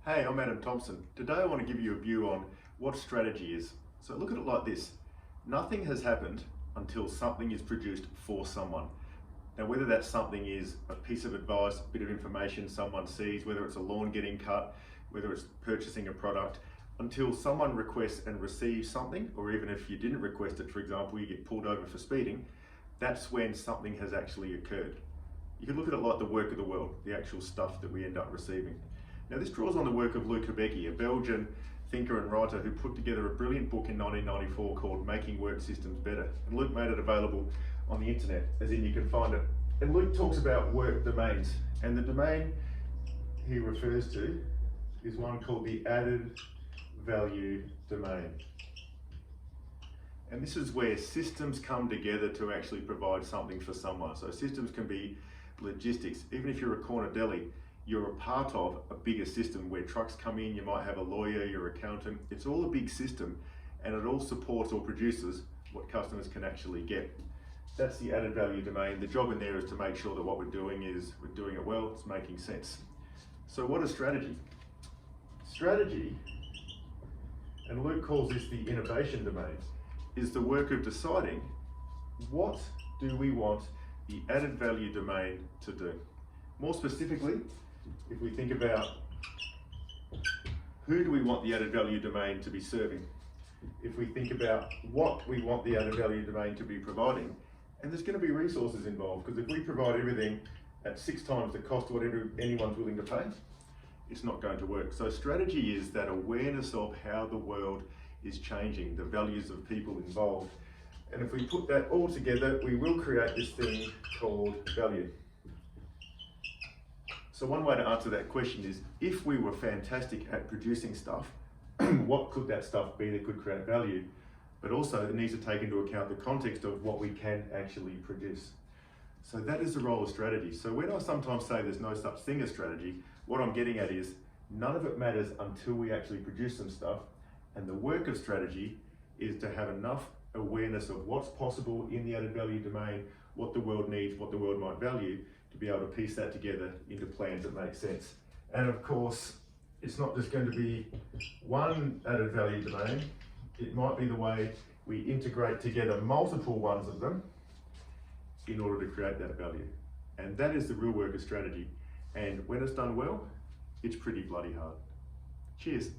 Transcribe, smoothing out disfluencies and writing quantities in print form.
Hey, I'm Adam Thompson. Today I want to give you a view on what strategy is. So look at it like this. Nothing has happened until something is produced for someone. Now whether that something is a piece of advice, a bit of information someone sees, whether it's a lawn getting cut, whether it's purchasing a product, until someone requests and receives something, or even if you didn't request it, for example, you get pulled over for speeding, that's when something has actually occurred. You can look at it like the work of the world, the actual stuff that we end up receiving. Now this draws on the work of Luc Hebecki, a Belgian thinker and writer who put together a brilliant book in 1994 called Making Work Systems Better. And Luc made it available on the internet, as in you can find it. And Luc talks about work domains. And the domain he refers to is one called the added value domain. And this is where systems come together to actually provide something for someone. So systems can be logistics. Even if you're a corner deli, you're a part of a bigger system where trucks come in, you might have a lawyer, your accountant. It's all a big system and it all supports or produces what customers can actually get. That's the added value domain. The job in there is to make sure that what we're doing it well, it's making sense. So what is strategy? Strategy, and Luc calls this the innovation domain, is the work of deciding what do we want the added value domain to do. More specifically, if we think about who do we want the added value domain to be serving, if we think about what we want the added value domain to be providing, and there's going to be resources involved, because if we provide everything at 6 times the cost of whatever anyone's willing to pay, it's not going to work. So strategy is that awareness of how the world is changing, the values of people involved. And if we put that all together, we will create this thing called value. So one way to answer that question is, if we were fantastic at producing stuff, what could that stuff be that could create value? But also it needs to take into account the context of what we can actually produce. So that is the role of strategy. So when I sometimes say there's no such thing as strategy, what I'm getting at is none of it matters until we actually produce some stuff. And the work of strategy is to have enough awareness of what's possible in the added value domain, what the world needs, what the world might value, to be able to piece that together into plans that make sense. And of course, it's not just going to be one added value domain. It might be the way we integrate together multiple ones of them in order to create that value. And that is the real work of strategy. And when it's done well, it's pretty bloody hard. Cheers.